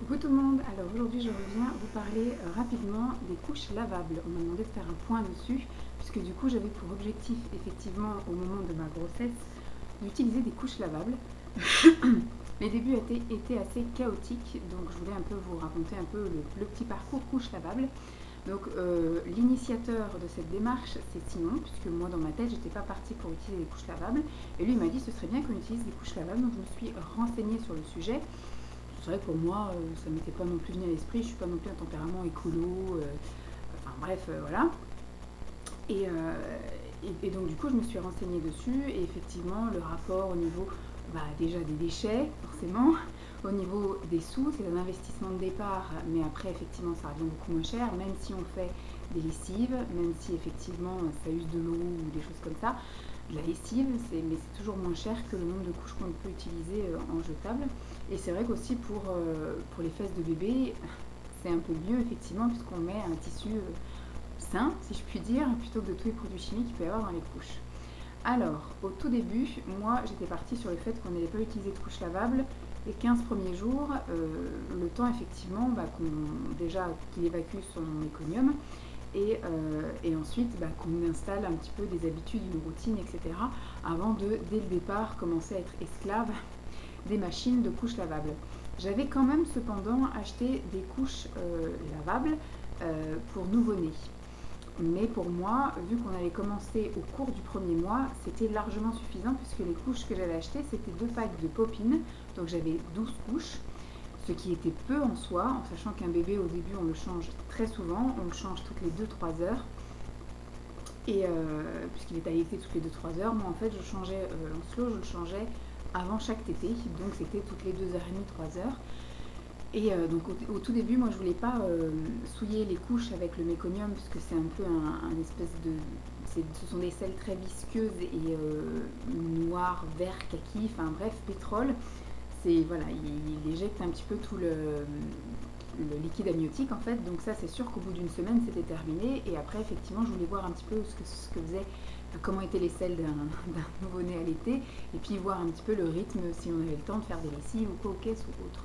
Coucou tout le monde, alors aujourd'hui je reviens vous parler rapidement des couches lavables. On m'a demandé de faire un point dessus, puisque du coup j'avais pour objectif effectivement au moment de ma grossesse d'utiliser des couches lavables. Les débuts étaient assez chaotiques, donc je voulais un peu vous raconter un peu le petit parcours couches lavables. Donc l'initiateur de cette démarche c'est Simon, puisque moi dans ma tête j'étais pas partie pour utiliser des couches lavables, et lui il m'a dit ce serait bien qu'on utilise des couches lavables, donc je me suis renseignée sur le sujet. C'est vrai que pour moi, ça ne m'était pas non plus venu à l'esprit, je ne suis pas non plus un tempérament écolo, enfin bref, voilà. Et, donc du coup, je me suis renseignée dessus, et effectivement, le rapport au niveau déjà des déchets, forcément, au niveau des sous, c'est un investissement de départ, mais après, effectivement, ça revient beaucoup moins cher, même si on fait des lessives, même si effectivement, ça use de l'eau ou des choses comme ça. La lessive, mais c'est toujours moins cher que le nombre de couches qu'on peut utiliser en jetable. Et c'est vrai qu'aussi pour les fesses de bébé, c'est un peu mieux effectivement puisqu'on met un tissu sain, si je puis dire, plutôt que de tous les produits chimiques qu'il peut y avoir dans les couches. Alors, au tout début, moi j'étais partie sur le fait qu'on n'allait pas utiliser de couches lavables les 15 premiers jours, le temps effectivement déjà qu'il évacue son méconium, et ensuite qu'on installe un petit peu des habitudes, une routine, etc. avant de, dès le départ, commencer à être esclave des machines de couches lavables. J'avais quand même cependant acheté des couches lavables pour nouveau-nés. Mais pour moi, vu qu'on avait commencé au cours du premier mois, c'était largement suffisant puisque les couches que j'avais achetées, c'était 2 packs de Popin, donc j'avais 12 couches, ce qui était peu en soi, en sachant qu'un bébé au début on le change très souvent, on le change toutes les 2-3 heures, et puisqu'il est allaité toutes les 2-3 heures, moi en fait je changeais Lancelot, je le changeais avant chaque tétée, donc c'était toutes les 2h30, 3 heures. Et donc au tout début, moi je voulais pas souiller les couches avec le méconium, puisque c'est un peu un espèce de... Ce sont des sels très visqueuses et noir, vert, kaki, enfin bref, pétrole. Voilà, il éjecte un petit peu tout le liquide amniotique en fait, donc ça c'est sûr qu'au bout d'une semaine c'était terminé, et après effectivement je voulais voir un petit peu ce que faisait, comment étaient les selles d'un nouveau-né à l'été, et puis voir un petit peu le rythme, si on avait le temps de faire des lessives ou quoi, ou caisse ou autre.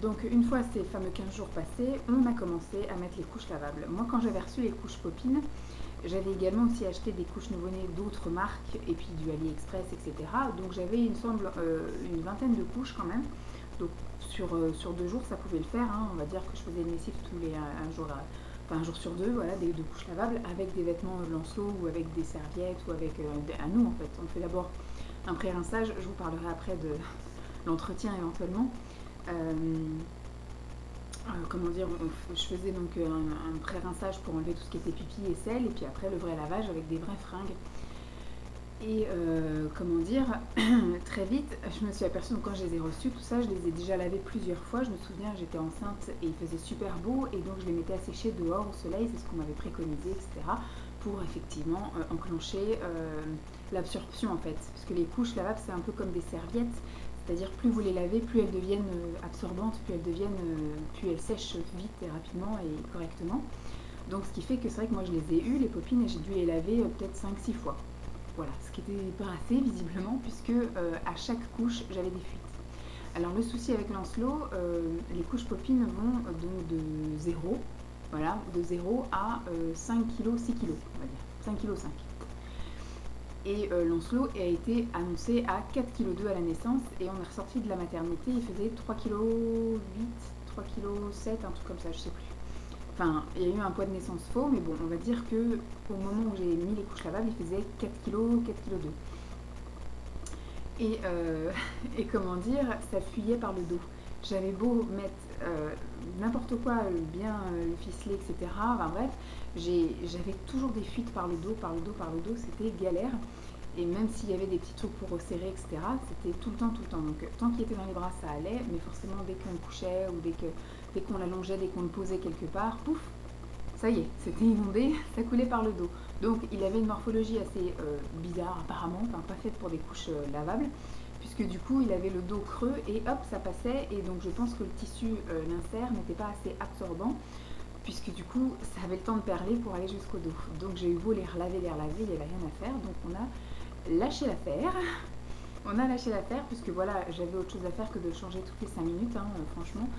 Donc une fois ces fameux 15 jours passés, on a commencé à mettre les couches lavables. Moi quand j'avais reçu les couches Popin, j'avais également aussi acheté des couches nouveau-nés d'autres marques, et puis du AliExpress, etc. Donc j'avais il me semble une vingtaine de couches quand même. Donc sur 2 jours ça pouvait le faire, hein. On va dire que je faisais une lessive tous les un jour sur deux, voilà, des 2 couches lavables avec des vêtements Lancelot ou avec des serviettes ou avec à nous en fait. On fait d'abord un pré-rinçage, je vous parlerai après de l'entretien éventuellement. Comment dire, je faisais donc un pré-rinçage pour enlever tout ce qui était pipi et sel, et puis après le vrai lavage avec des vraies fringues. Et comment dire, très vite, je me suis aperçue, donc quand je les ai reçus, tout ça, je les ai déjà lavés plusieurs fois. Je me souviens, j'étais enceinte et il faisait super beau, et donc je les mettais à sécher dehors au soleil, c'est ce qu'on m'avait préconisé, etc. pour effectivement enclencher l'absorption en fait. Parce que les couches lavables, c'est un peu comme des serviettes, c'est-à-dire plus vous les lavez, plus elles deviennent absorbantes, plus elles sèchent vite et rapidement et correctement. Donc ce qui fait que c'est vrai que moi je les ai eues, les Popin, et j'ai dû les laver peut-être 5-6 fois. Voilà, ce qui n'était pas assez visiblement, puisque à chaque couche j'avais des fuites. Alors le souci avec Lancelot, les couches Popin vont donc de 0, voilà, de 0 à 5 kg, 6 kg, on va dire, 5 kg 5. Et Lancelot a été annoncé à 4 kg 2 à la naissance, et on est ressorti de la maternité, il faisait 3 kg 8, 3 kg 7, un truc comme ça, je sais plus. Enfin, il y a eu un poids de naissance faux, mais bon, on va dire que au moment où j'ai mis les couches lavables, il faisait 4 kg, 4 kg 2. Et comment dire, ça fuyait par le dos. J'avais beau mettre n'importe quoi, bien le ficeler, etc. Enfin bref, j'avais toujours des fuites par le dos, par le dos, par le dos, c'était galère. Et même s'il y avait des petits trucs pour resserrer, etc., c'était tout le temps, tout le temps. Donc tant qu'il était dans les bras, ça allait, mais forcément dès qu'on couchait ou dès qu'on l'allongeait, dès qu'on le posait quelque part, pouf, ça y est, c'était inondé, ça coulait par le dos. Donc il avait une morphologie assez bizarre apparemment, enfin pas faite pour des couches lavables, puisque du coup il avait le dos creux et hop, ça passait, et donc je pense que le tissu, l'insert, n'était pas assez absorbant, puisque du coup ça avait le temps de perler pour aller jusqu'au dos. Donc j'ai eu beau les relaver, il n'y avait rien à faire, donc on a lâché l'affaire. On a lâché l'affaire puisque voilà, j'avais autre chose à faire que de le changer toutes les 5 minutes, hein, franchement.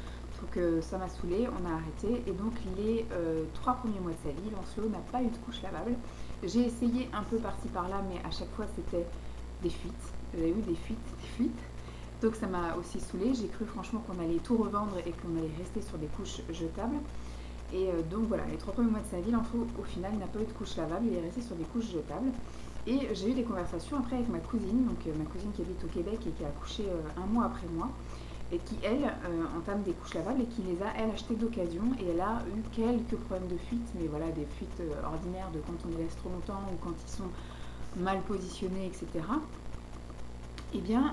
Donc ça m'a saoulée, on a arrêté. Et donc les 3 premiers mois de sa vie, Lancelot n'a pas eu de couche lavable. J'ai essayé un peu par-ci par-là, mais à chaque fois c'était des fuites. J'avais eu des fuites. Donc ça m'a aussi saoulée. J'ai cru franchement qu'on allait tout revendre et qu'on allait rester sur des couches jetables. Et donc voilà, les 3 premiers mois de sa vie, l'enfant au final n'a pas eu de couche lavable, il est resté sur des couches jetables. Et j'ai eu des conversations après avec ma cousine, donc ma cousine qui habite au Québec et qui a accouché un mois après moi, et qui elle entame des couches lavables et qui les a elle achetées d'occasion, et elle a eu quelques problèmes de fuite, mais voilà, des fuites ordinaires de quand on les laisse trop longtemps ou quand ils sont mal positionnés, etc. Eh bien,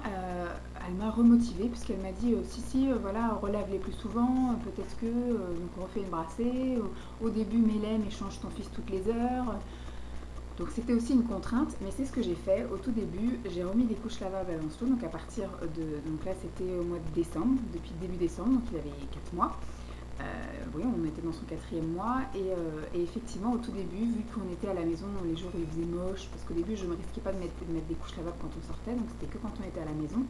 elle m'a remotivée puisqu'elle m'a dit si, voilà, relave-les plus souvent, peut-être que donc on refait une brassée, au début mets-les mais change ton fils toutes les heures. Donc c'était aussi une contrainte, mais c'est ce que j'ai fait. Au tout début, j'ai remis des couches lavables à Lancelot, donc à partir de... Donc là c'était au mois de décembre, depuis début décembre, donc il avait 4 mois. Oui, on était dans son 4e mois et effectivement au tout début, vu qu'on était à la maison les jours où il faisait moche, parce qu'au début je ne me risquais pas de mettre des couches lavables quand on sortait, donc c'était que quand on était à la maison,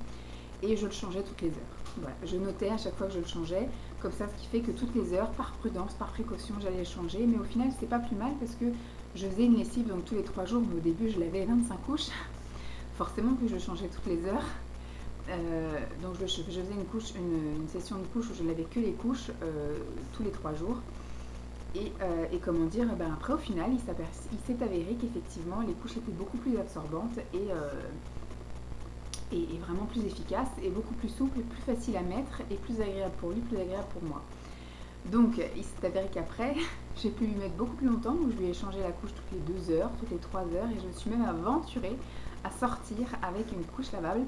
et je le changeais toutes les heures. Voilà, je notais à chaque fois que je le changeais, comme ça, ce qui fait que toutes les heures, par prudence, par précaution, j'allais le changer, mais au final c'est pas plus mal parce que je faisais une lessive donc tous les 3 jours, mais au début je lavais 25 couches, forcément que je changeais toutes les heures. Donc je faisais une session de couches où je lavais que les couches tous les 3 jours. Et comment dire, ben après au final il s'est avéré qu'effectivement les couches étaient beaucoup plus absorbantes et vraiment plus efficaces et beaucoup plus souples, plus faciles à mettre et plus agréable pour lui, plus agréable pour moi. Donc il s'est avéré qu'après j'ai pu lui mettre beaucoup plus longtemps, où je lui ai changé la couche toutes les 2 heures, toutes les 3 heures, et je me suis même aventurée à sortir avec une couche lavable.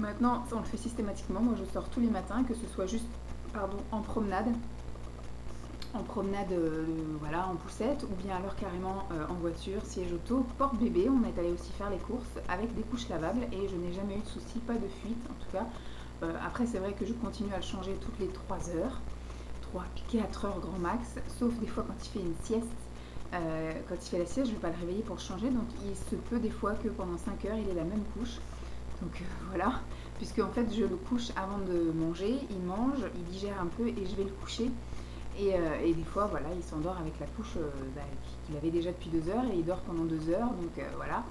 Maintenant, ça on le fait systématiquement. Moi, je sors tous les matins, que ce soit juste, en promenade, voilà, en poussette, ou bien alors carrément en voiture, siège auto, porte-bébé. On est allé aussi faire les courses avec des couches lavables et je n'ai jamais eu de soucis, pas de fuite en tout cas. Après, c'est vrai que je continue à le changer toutes les 3 heures, 3-4 heures grand max, sauf des fois quand il fait une sieste. Quand il fait la sieste, je ne vais pas le réveiller pour le changer, donc il se peut des fois que pendant 5 heures, il ait la même couche. Donc voilà, puisque en fait je le couche avant de manger, il mange, il digère un peu et je vais le coucher. Et des fois voilà, il s'endort avec la couche qu'il avait déjà depuis 2 heures et il dort pendant 2 heures. Donc voilà,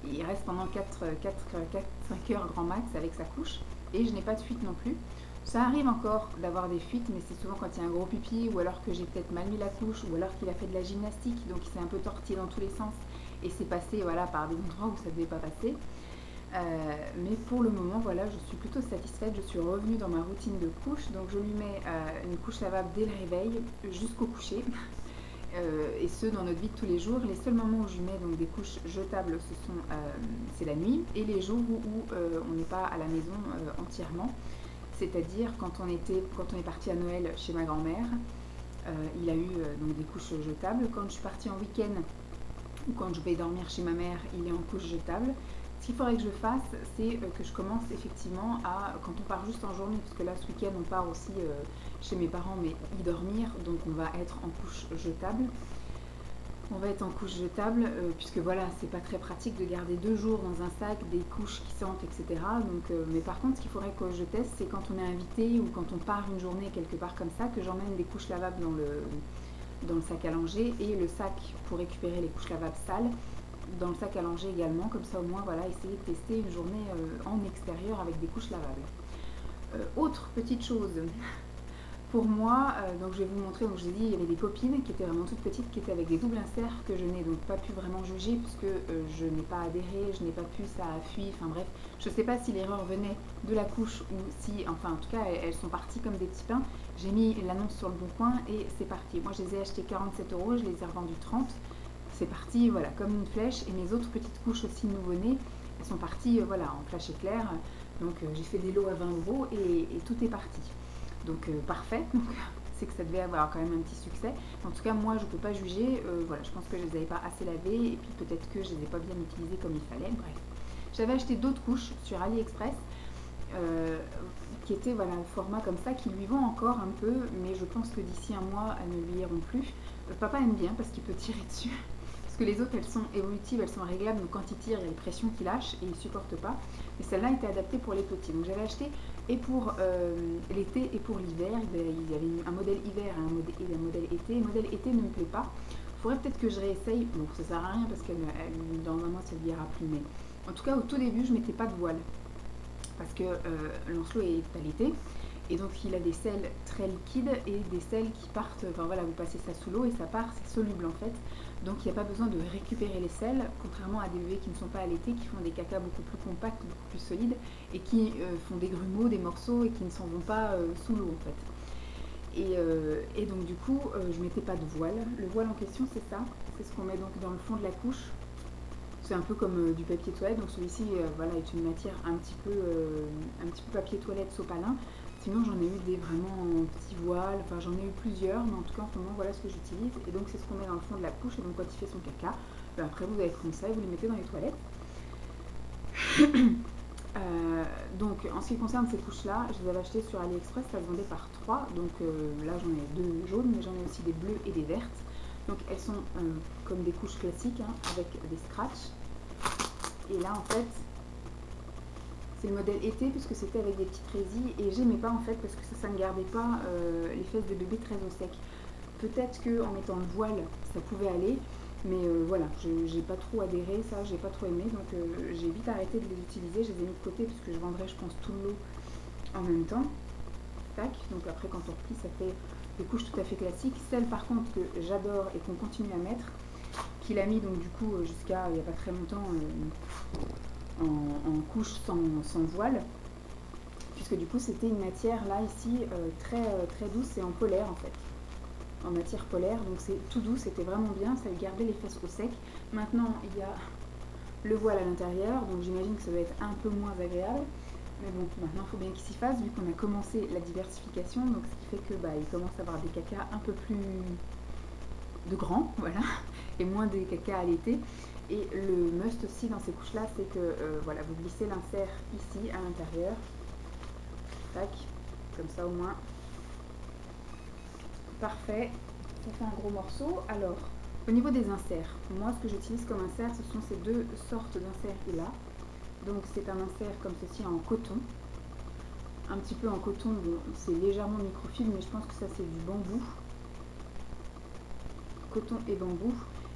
il reste pendant 5 heures grand max avec sa couche et je n'ai pas de fuite non plus. Ça arrive encore d'avoir des fuites, mais c'est souvent quand il y a un gros pipi ou alors que j'ai peut-être mal mis la couche ou alors qu'il a fait de la gymnastique, donc il s'est un peu tortillé dans tous les sens et c'est passé voilà, par des endroits où ça ne devait pas passer. Mais pour le moment, voilà, je suis plutôt satisfaite. Je suis revenue dans ma routine de couche, donc je lui mets une couche lavable dès le réveil jusqu'au coucher. Et ce dans notre vie de tous les jours. Les seuls moments où je lui mets donc des couches jetables, c'est la nuit et les jours où on n'est pas à la maison entièrement. C'est-à-dire quand on est parti à Noël chez ma grand-mère, il a eu donc des couches jetables. Quand je suis partie en week-end ou quand je vais dormir chez ma mère, il est en couche jetable. Ce qu'il faudrait que je fasse, c'est que je commence effectivement quand on part juste en journée, parce que là ce week-end on part aussi chez mes parents mais y dormir, donc on va être en couche jetable. Puisque voilà, c'est pas très pratique de garder 2 jours dans un sac des couches qui sentent, etc. Donc, mais par contre, ce qu'il faudrait que je teste, c'est quand on est invité ou quand on part une journée quelque part comme ça, que j'emmène des couches lavables dans le sac à langer et le sac pour récupérer les couches lavables sales dans le sac à langer également, comme ça au moins voilà, essayer de tester une journée en extérieur avec des couches lavables. Autre petite chose, pour moi, donc je vais vous montrer, donc je vous ai dit, il y avait des copines qui étaient vraiment toutes petites, qui étaient avec des doubles inserts que je n'ai donc pas pu vraiment juger puisque je n'ai pas adhéré, je n'ai pas pu, ça a fui, enfin bref, je ne sais pas si l'erreur venait de la couche ou si, enfin en tout cas, elles sont parties comme des petits pains. J'ai mis l'annonce sur le bon coin et c'est parti. Moi je les ai achetées 47 €, je les ai revendues 30. C'est parti, voilà, comme une flèche. Et mes autres petites couches aussi nouveau-nées, elles sont parties, voilà, en flash éclair. Donc j'ai fait des lots à 20 € et tout est parti. Donc parfait. Donc c'est que ça devait avoir quand même un petit succès. En tout cas, moi, je ne peux pas juger. Voilà, je pense que je ne les avais pas assez lavées et puis peut-être que je ne les ai pas bien utilisées comme il fallait. Bref, j'avais acheté d'autres couches sur AliExpress qui étaient voilà, un format comme ça, qui lui vont encore un peu, mais je pense que d'ici un mois, elles ne lui iront plus. Papa aime bien parce qu'il peut tirer dessus. Parce que les autres elles sont évolutives, elles sont réglables, donc quand ils tirent il y a les pressions qui lâchent et ils supportent pas. Mais celle-là était adaptée pour les petits. Donc j'avais acheté et pour l'été et pour l'hiver. Il y avait un modèle hiver et un modèle été. Le modèle été ne me plaît pas. Il faudrait peut-être que je réessaye. Bon, ça sert à rien parce que dans un mois ça ne ira plus. Mais en tout cas, au tout début, je mettais pas de voile parce que Lancelot est allaité. Et donc il a des sels très liquides et des sels qui partent, enfin voilà, vous passez ça sous l'eau et ça part, c'est soluble en fait. Donc il n'y a pas besoin de récupérer les sels, contrairement à des bébés qui ne sont pas allaités, qui font des cacas beaucoup plus compacts, beaucoup plus solides, et qui font des grumeaux, des morceaux, et qui ne s'en vont pas sous l'eau en fait. Et donc du coup, je ne mettais pas de voile. Le voile en question, c'est ça, c'est ce qu'on met donc dans le fond de la couche. C'est un peu comme du papier toilette, donc celui-ci voilà, est une matière un petit peu papier toilette sopalin. Sinon j'en ai eu des vraiment petits voiles, enfin j'en ai eu plusieurs, mais en tout cas en ce moment voilà ce que j'utilise. Et donc c'est ce qu'on met dans le fond de la couche, et donc quand il fait son caca, après vous allez prendre ça et vous les mettez dans les toilettes. Donc en ce qui concerne ces couches là, je les avais achetées sur AliExpress, ça se vendait par 3, donc là j'en ai 2 jaunes, mais j'en ai aussi des bleues et des vertes. Donc elles sont comme des couches classiques, hein, avec des scratchs. Et là en fait, c'est le modèle été puisque c'était avec des petites résilles et j'aimais pas en fait parce que ça ne gardait pas les fesses de bébé très au sec. Peut-être qu'en mettant le voile ça pouvait aller, mais voilà, j'ai pas trop adhéré, ça j'ai pas trop aimé, donc j'ai vite arrêté de les utiliser, je les ai mis de côté parce que je vendrais je pense tout le lot en même temps. Tac, donc après quand on replie ça fait des couches tout à fait classiques. Celle par contre que j'adore et qu'on continue à mettre, qu'il a mis donc du coup jusqu'à il n'y a pas très longtemps en couche sans voile, puisque du coup c'était une matière là ici très douce et en polaire en fait, en matière polaire, donc c'est tout doux, c'était vraiment bien, ça gardait les fesses au sec. Maintenant il y a le voile à l'intérieur, donc j'imagine que ça va être un peu moins agréable, mais bon, maintenant il faut bien qu'il s'y fasse vu qu'on a commencé la diversification, donc ce qui fait que il commence à avoir des cacas un peu plus de grands, voilà, et moins des cacas à l'été. Et le must aussi dans ces couches là, c'est que voilà, vous glissez l'insert ici à l'intérieur, tac, comme ça au moins, parfait, ça fait un gros morceau. Alors au niveau des inserts, moi ce que j'utilise comme insert, ce sont ces deux sortes d'inserts là. Donc c'est un insert comme ceci en coton, un petit peu en coton, bon, c'est légèrement microfibre, mais je pense que ça c'est du bambou, coton et bambou.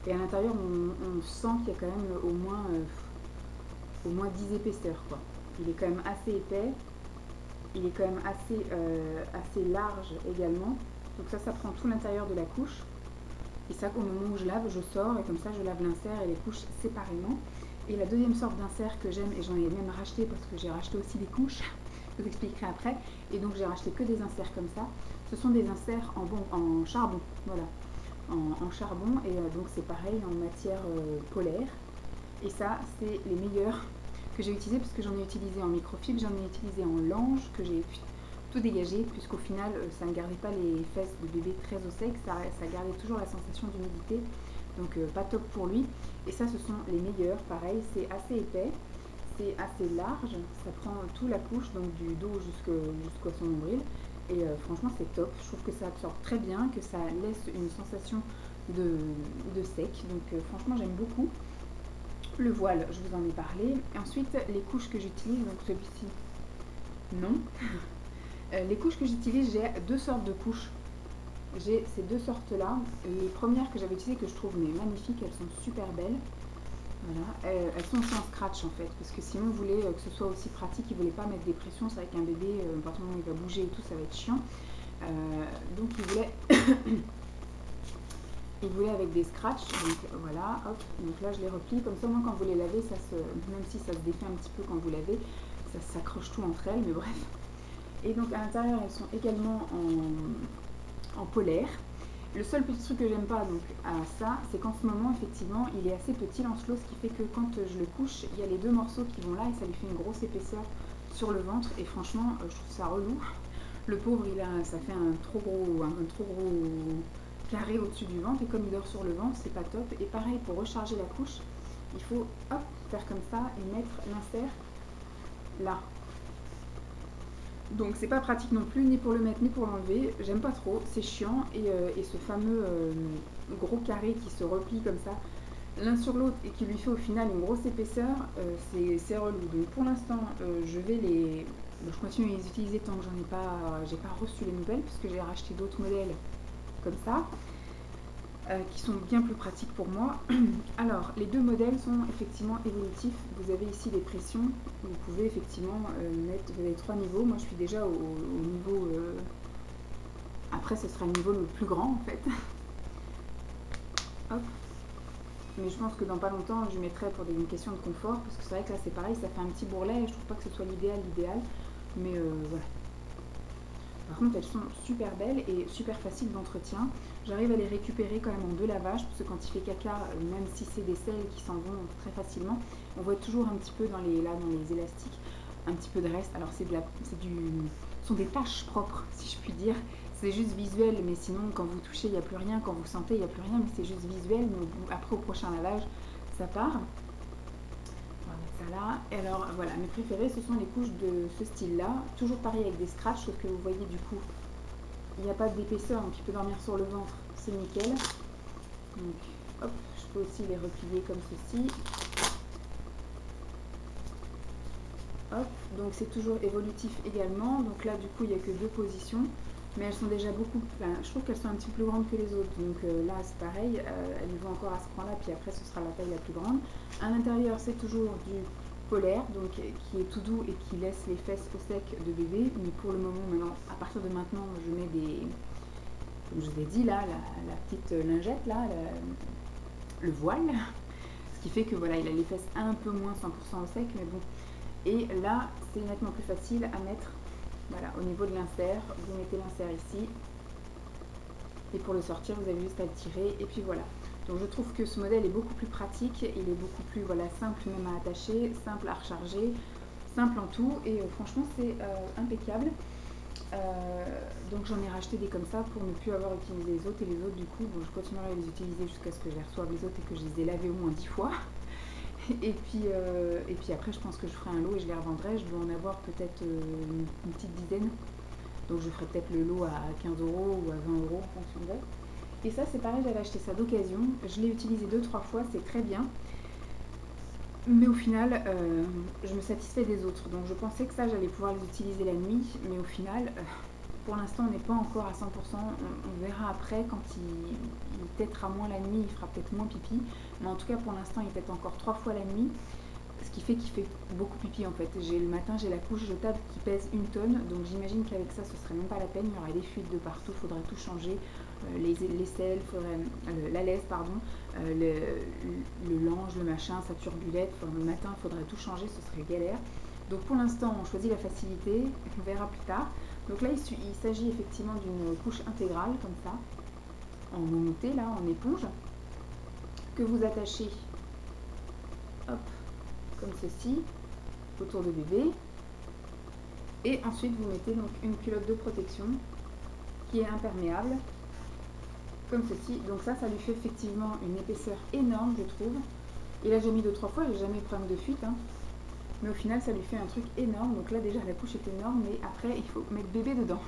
Et à l'intérieur, on sent qu'il y a quand même au moins 10 épaisseurs, quoi. Il est quand même assez épais, il est quand même assez large également. Donc ça prend tout l'intérieur de la couche. Et ça, au moment où je lave, je sors et comme ça, je lave l'insert et les couches séparément. Et la deuxième sorte d'insert que j'aime, et j'en ai même racheté parce que j'ai racheté aussi des couches, je vous expliquerai après. Et donc j'ai racheté que des inserts comme ça. Ce sont des inserts en charbon, voilà. En charbon, et donc c'est pareil en matière polaire, et ça c'est les meilleurs que j'ai utilisés parce que j'en ai utilisé en microfibre, j'en ai utilisé en lange que j'ai tout dégagé puisqu'au final ça ne gardait pas les fesses de bébé très au sec, ça gardait toujours la sensation d'humidité, donc pas top pour lui. Et ça ce sont les meilleurs, pareil, c'est assez épais, c'est assez large, ça prend toute la couche, donc du dos jusqu'à son nombril. Et franchement c'est top, je trouve que ça absorbe très bien, que ça laisse une sensation de sec, donc franchement j'aime beaucoup. Le voile, je vous en ai parlé. Et ensuite les couches que j'utilise, donc celui-ci, non. Les couches que j'utilise, j'ai deux sortes de couches. J'ai ces deux sortes là. Les premières que j'avais utilisées, que je trouve mais magnifiques, elles sont super belles. Voilà, elles sont aussi en scratch en fait, parce que sinon vous voulez que ce soit aussi pratique, ils ne voulaient pas mettre des pressions, c'est vrai qu'un bébé, à partir du moment où il va bouger et tout, ça va être chiant. Donc ils voulaient ils voulaient avec des scratchs, donc voilà, hop, donc là je les replie, comme ça au moins quand vous les lavez, même si ça se défait un petit peu quand vous lavez, ça s'accroche tout entre elles, mais bref. Et donc à l'intérieur elles sont également en polaire. Le seul petit truc que j'aime pas donc à ça, c'est qu'en ce moment effectivement il est assez petit Lancelot, ce qui fait que quand je le couche, il y a les deux morceaux qui vont là et ça lui fait une grosse épaisseur sur le ventre, et franchement je trouve ça relou. Le pauvre ça fait un trop gros carré au-dessus du ventre, et comme il dort sur le ventre, c'est pas top. Et pareil, pour recharger la couche, il faut hop, faire comme ça et mettre l'insert là. Donc c'est pas pratique non plus, ni pour le mettre ni pour l'enlever, j'aime pas trop, c'est chiant. Et ce fameux gros carré qui se replie comme ça, l'un sur l'autre et qui lui fait au final une grosse épaisseur, c'est relou. Donc pour l'instant, je vais les... Bon, je continue à les utiliser tant que j'ai pas reçu les nouvelles, puisque j'ai racheté d'autres modèles comme ça, qui sont bien plus pratiques pour moi. Alors, les deux modèles sont effectivement évolutifs. Vous avez ici les pressions. Vous pouvez effectivement mettre... Vous avez 3 niveaux. Moi, je suis déjà au niveau... Après, ce sera le niveau le plus grand, en fait. Hop. Mais je pense que dans pas longtemps, je mettrai pour une question de confort, parce que c'est vrai que là, c'est pareil, ça fait un petit bourrelet, et je trouve pas que ce soit l'idéal, mais voilà. Par contre, elles sont super belles et super faciles d'entretien. J'arrive à les récupérer quand même en 2 lavages, parce que quand il fait caca, même si c'est des selles qui s'en vont très facilement, on voit toujours un petit peu dans les élastiques, un petit peu de reste. Alors ce sont des taches propres, si je puis dire. C'est juste visuel, mais sinon quand vous touchez, il n'y a plus rien, quand vous sentez, il n'y a plus rien, mais c'est juste visuel. Mais après, au prochain lavage, ça part. On va mettre ça là. Et alors voilà, mes préférées, ce sont les couches de ce style-là. Toujours pareil avec des scratchs, sauf que vous voyez du coup, il n'y a pas d'épaisseur, donc il peut dormir sur le ventre, c'est nickel. Donc hop, je peux aussi les replier comme ceci. Hop, donc c'est toujours évolutif également. Donc là, du coup, il n'y a que 2 positions. Mais elles sont déjà beaucoup... Enfin, je trouve qu'elles sont un petit peu plus grandes que les autres. Donc là, c'est pareil. Elles vont encore à ce point-là. Puis après, ce sera la taille la plus grande. À l'intérieur, c'est toujours du polaire. Donc qui est tout doux et qui laisse les fesses au sec de bébé. Mais pour le moment, maintenant, à partir de maintenant, je mets des... Comme je vous ai dit, là, la petite lingette, là, le voile. Ce qui fait que voilà, il a les fesses un peu moins 100% au sec. Mais bon. Et là, c'est nettement plus facile à mettre. Voilà, au niveau de l'insert, vous mettez l'insert ici. Et pour le sortir, vous avez juste à le tirer. Et puis voilà. Donc je trouve que ce modèle est beaucoup plus pratique. Il est beaucoup plus simple même à attacher, simple à recharger, simple en tout. Et franchement, c'est impeccable. Donc j'en ai racheté des comme ça pour ne plus avoir utilisé les autres. Et les autres, du coup, bon, je continuerai à les utiliser jusqu'à ce que je les reçoive les autres et que je les ai lavés au moins 10 fois. Et puis après, je pense que je ferai un lot et je les revendrai. Je dois en avoir peut-être une petite dizaine. Donc je ferai peut-être le lot à 15 € ou à 20 € en fonction de. Et ça, c'est pareil, j'avais acheté ça d'occasion. Je l'ai utilisé 2-3 fois, c'est très bien. Mais au final, je me satisfais des autres. Donc je pensais que ça, j'allais pouvoir les utiliser la nuit. Mais au final, pour l'instant, on n'est pas encore à 100%. On verra après, quand il têtera moins la nuit, il fera peut-être moins pipi. Mais en tout cas, pour l'instant, il tète encore 3 fois la nuit. Ce qui fait qu'il fait beaucoup pipi en fait. Le matin, j'ai la couche jetable qui pèse 1 tonne. Donc j'imagine qu'avec ça, ce serait même pas la peine. Il y aurait des fuites de partout, il faudrait tout changer. Les selles, la laisse, pardon, le linge, le machin, sa turbulette. Enfin, le matin, il faudrait tout changer, ce serait galère. Donc pour l'instant, on choisit la facilité. On verra plus tard. Donc là, il s'agit effectivement d'une couche intégrale, comme ça, en montée, là, en éponge, que vous attachez, hop, comme ceci, autour de bébé. Et ensuite, vous mettez donc une culotte de protection qui est imperméable, comme ceci. Donc ça lui fait effectivement une épaisseur énorme, je trouve. Il a déjà mis 2-3 fois, j'ai jamais eu de problème de fuite, hein. Mais au final, ça lui fait un truc énorme. Donc là, déjà, la couche est énorme, mais après, il faut mettre bébé dedans.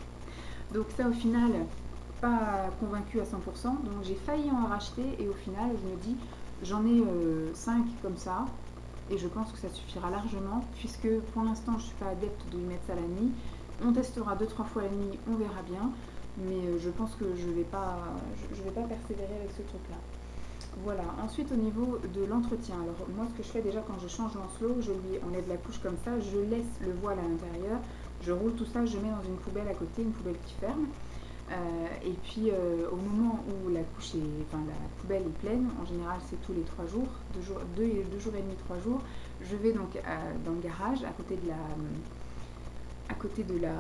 Donc ça, au final, pas convaincue à 100%. Donc j'ai failli en racheter et au final, je me dis, j'en ai 5 comme ça. Et je pense que ça suffira largement, puisque pour l'instant, je ne suis pas adepte de lui mettre ça la nuit. On testera 2-3 fois la nuit, on verra bien. Mais je pense que je ne vais pas persévérer avec ce truc-là. Voilà, ensuite au niveau de l'entretien, alors moi ce que je fais déjà quand je change Lancelot, je lui enlève la couche comme ça, je laisse le voile à l'intérieur, je roule tout ça, je mets dans une poubelle à côté, une poubelle qui ferme. Et puis au moment où la poubelle est pleine, en général c'est tous les 3 jours, 2 jours et demi, 3 jours, je vais donc dans le garage à côté de la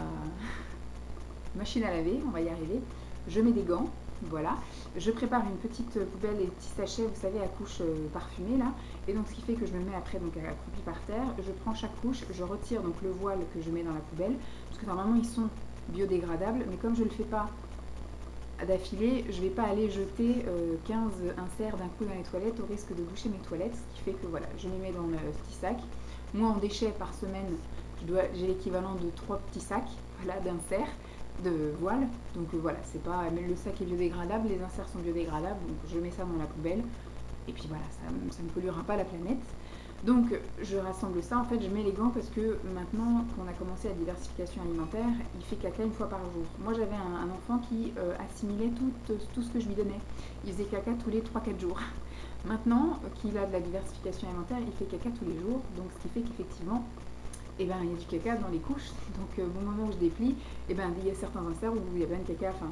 machine à laver, on va y arriver, je mets des gants. Voilà, je prépare une petite poubelle et petits sachets, vous savez, à couche parfumée là. Et donc ce qui fait que je me mets après donc accroupi par terre, je prends chaque couche, je retire donc le voile que je mets dans la poubelle, parce que normalement ils sont biodégradables, mais comme je ne le fais pas d'affilée, je ne vais pas aller jeter 15 inserts d'un coup dans les toilettes au risque de boucher mes toilettes, ce qui fait que voilà, je les mets dans le petit sac. Moi en déchets par semaine, j'ai l'équivalent de 3 petits sacs voilà, d'inserts de voile, donc voilà, c'est pas, mais le sac est biodégradable, les inserts sont biodégradables, donc je mets ça dans la poubelle et puis voilà, ça ne polluera pas la planète. Donc je rassemble ça, en fait je mets les gants parce que maintenant qu'on a commencé la diversification alimentaire, il fait caca une fois par jour. Moi j'avais un enfant qui assimilait tout ce que je lui donnais. Il faisait caca tous les 3-4 jours. Maintenant qu'il a de la diversification alimentaire, il fait caca tous les jours, donc ce qui fait qu'effectivement, il y a du caca dans les couches. Donc au moment où je déplie, il y a certains inserts où il y a plein de caca, enfin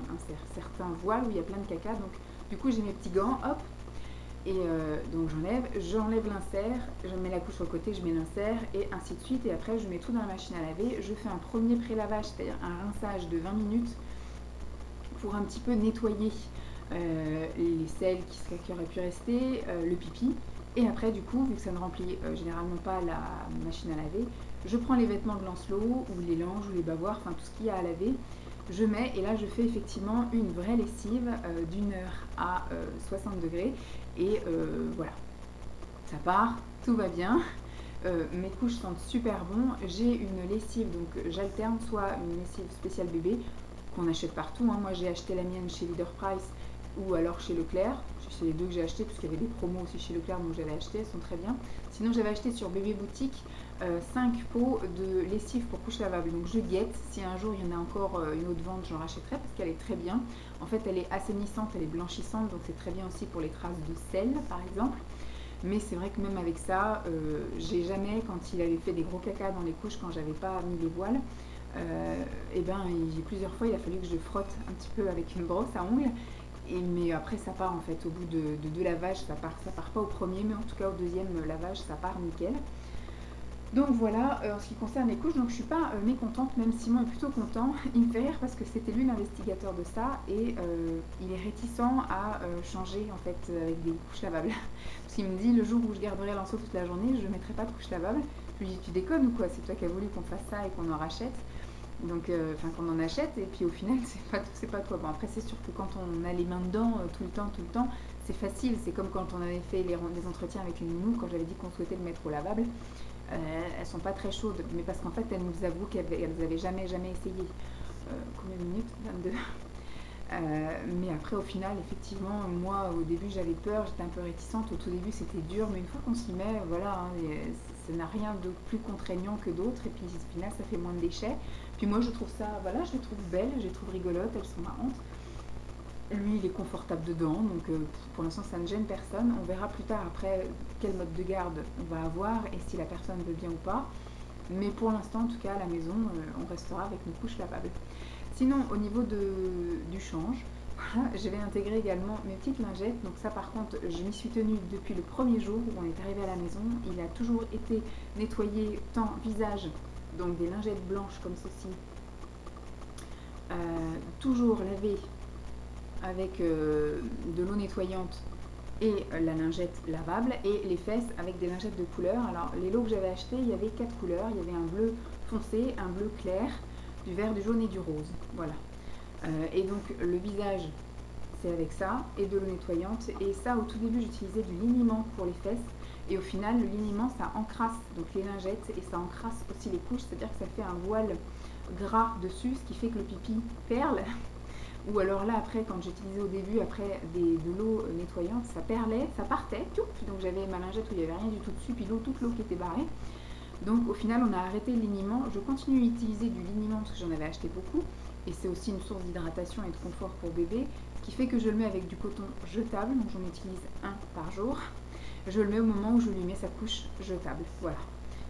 certains voiles où il y a plein de caca. Donc du coup j'ai mes petits gants, hop, et donc j'enlève l'insert, je mets la couche sur le côté, je mets l'insert, et ainsi de suite. Et après je mets tout dans la machine à laver. Je fais un premier pré-lavage, c'est-à-dire un rinçage de 20 minutes pour un petit peu nettoyer les selles qui auraient pu rester, le pipi. Et après du coup, vu que ça ne remplit généralement pas la machine à laver, je prends les vêtements de Lancelot, ou les langes, ou les bavoirs, enfin tout ce qu'il y a à laver, je mets, et là je fais effectivement une vraie lessive d'1 heure à 60 degrés, et voilà, ça part, tout va bien. Mes couches sentent super bon. J'ai une lessive, donc j'alterne soit une lessive spéciale bébé qu'on achète partout, hein. Moi j'ai acheté la mienne chez Leader Price ou alors chez Leclerc. C'est les deux que j'ai acheté parce qu'il y avait des promos aussi chez Leclerc, donc j'avais acheté, elles sont très bien. Sinon j'avais acheté sur Bébé Boutique 5 pots de lessive pour couche lavable. Donc je guette, si un jour il y en a encore une autre vente, j'en rachèterai parce qu'elle est très bien. En fait elle est assainissante, elle est blanchissante, donc c'est très bien aussi pour les traces de sel par exemple. Mais c'est vrai que même avec ça, j'ai jamais, quand il avait fait des gros caca dans les couches, quand j'avais pas mis les voiles, plusieurs fois il a fallu que je frotte un petit peu avec une brosse à ongles. Mais après ça part en fait, au bout de 2 lavages, ça part pas au premier, mais en tout cas au deuxième lavage ça part nickel. Donc voilà, en ce qui concerne les couches, donc je suis pas mécontente, même Simon est plutôt content. Il me fait rire parce que c'était lui l'investigateur de ça, et il est réticent à changer en fait avec des couches lavables. Parce qu'il me dit, le jour où je garderai Lancelot toute la journée, je ne mettrai pas de couche lavable. Je lui dis, tu déconnes ou quoi? C'est toi qui as voulu qu'on fasse ça et qu'on en rachète. Donc, qu'on en achète, et puis au final c'est pas toi. Bon, après c'est sûr que quand on a les mains dedans tout le temps, c'est facile. C'est comme quand on avait fait les entretiens avec une nounou, quand j'avais dit qu'on souhaitait le mettre au lavable. Elles sont pas très chaudes, mais parce qu'en fait elles nous avouent qu'elles avaient jamais essayé. Combien de minutes? 22. Mais après au final effectivement, moi au début j'avais peur, j'étais un peu réticente, au tout début c'était dur, mais une fois qu'on s'y met, voilà, hein, ça n'a rien de plus contraignant que d'autres, et puis au final ça fait moins de déchets. Puis moi je trouve ça, voilà, je les trouve belles, je les trouve rigolotes, elles sont marrantes. Lui il est confortable dedans, donc pour l'instant ça ne gêne personne. On verra plus tard après quel mode de garde on va avoir et si la personne veut bien ou pas. Mais pour l'instant en tout cas à la maison, on restera avec nos couches lavables. Sinon au niveau du change, voilà, je vais intégrer également mes petites lingettes. Donc ça par contre je m'y suis tenue depuis le premier jour où on est arrivé à la maison. Il a toujours été nettoyé tant visage, donc des lingettes blanches comme ceci, toujours lavé avec de l'eau nettoyante et la lingette lavable, et les fesses avec des lingettes de couleur. Alors les lots que j'avais achetés, il y avait 4 couleurs, il y avait un bleu foncé, un bleu clair, du vert, du jaune et du rose, voilà. Et donc le visage c'est avec ça, et de l'eau nettoyante, et ça au tout début j'utilisais du liniment pour les fesses, et au final le liniment ça encrasse donc les lingettes, et ça encrasse aussi les couches, c'est à dire que ça fait un voile gras dessus, ce qui fait que le pipi perle. Ou alors là après quand j'utilisais au début après de l'eau nettoyante, ça perlait, ça partait, donc j'avais ma lingette où il n'y avait rien du tout dessus, puis toute l'eau qui était barrée. Donc au final on a arrêté le liniment. Je continue à utiliser du liniment parce que j'en avais acheté beaucoup, et c'est aussi une source d'hydratation et de confort pour bébé, ce qui fait que je le mets avec du coton jetable, donc j'en utilise un par jour. Je le mets au moment où je lui mets sa couche jetable, voilà.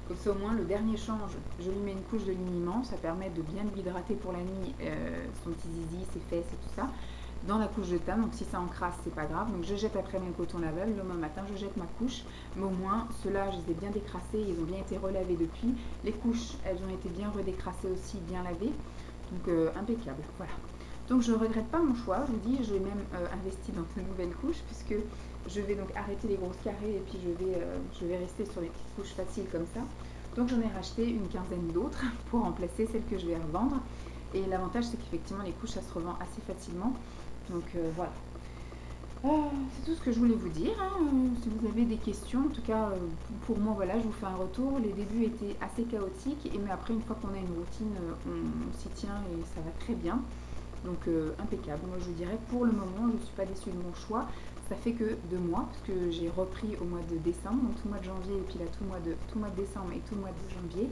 Comme ça au moins le dernier change, je lui mets une couche de liniment, ça permet de bien lui hydrater pour la nuit, son petit zizi, ses fesses et tout ça, dans la couche jetable. Donc si ça encrasse c'est pas grave, donc je jette après mon coton lavable, le lendemain matin je jette ma couche, mais au moins ceux-là je les ai bien décrassés, ils ont bien été relavés depuis, les couches elles ont été bien redécrassées aussi, bien lavées, donc impeccable, voilà. Donc je ne regrette pas mon choix, je vous dis, j'ai même investi dans de nouvelles couches, puisque je vais donc arrêter les grosses carrées, et puis je vais rester sur les petites couches faciles comme ça. Donc j'en ai racheté une quinzaine d'autres pour remplacer celles que je vais revendre. Et l'avantage c'est qu'effectivement les couches ça se revend assez facilement. Donc voilà. C'est tout ce que je voulais vous dire, hein. Si vous avez des questions, en tout cas pour moi voilà, je vous fais un retour. Les débuts étaient assez chaotiques, mais après une fois qu'on a une routine, on s'y tient et ça va très bien. Donc impeccable. Moi je vous dirais pour le moment je ne suis pas déçue de mon choix. ça fait que 2 mois, parce que j'ai repris au mois de décembre, donc tout le mois de janvier, et puis là tout le mois de décembre et tout le mois de janvier.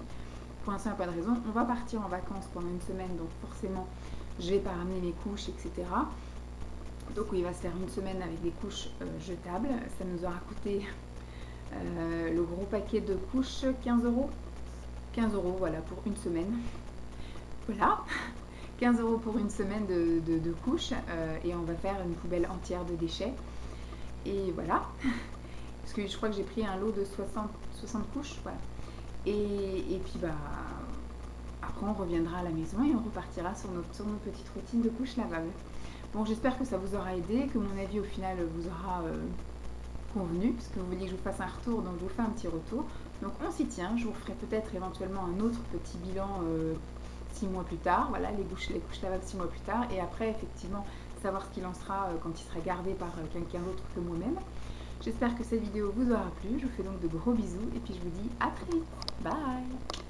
Pour l'instant, il n'y a pas de raison. On va partir en vacances pendant une semaine, donc forcément, je vais pas ramener mes couches, etc. Donc il va se faire une semaine avec des couches jetables. Ça nous aura coûté le gros paquet de couches 15 euros. 15 euros, voilà, pour une semaine. Voilà, 15 euros pour une semaine de couches. Et on va faire une poubelle entière de déchets. Et voilà, parce que je crois que j'ai pris un lot de 60 couches, voilà. Et puis bah après on reviendra à la maison et on repartira sur notre petite routine de couches lavables. Bon, j'espère que ça vous aura aidé, que mon avis au final vous aura convenu, parce que vous vouliez que je vous fasse un retour, donc je vous fais un petit retour. Donc on s'y tient, je vous ferai peut-être éventuellement un autre petit bilan 6 mois plus tard, voilà, les couches lavables 6 mois plus tard, et après effectivement savoir ce qu'il en sera quand il sera gardé par quelqu'un d'autre que moi-même. J'espère que cette vidéo vous aura plu, je vous fais donc de gros bisous, et puis je vous dis à très vite, bye.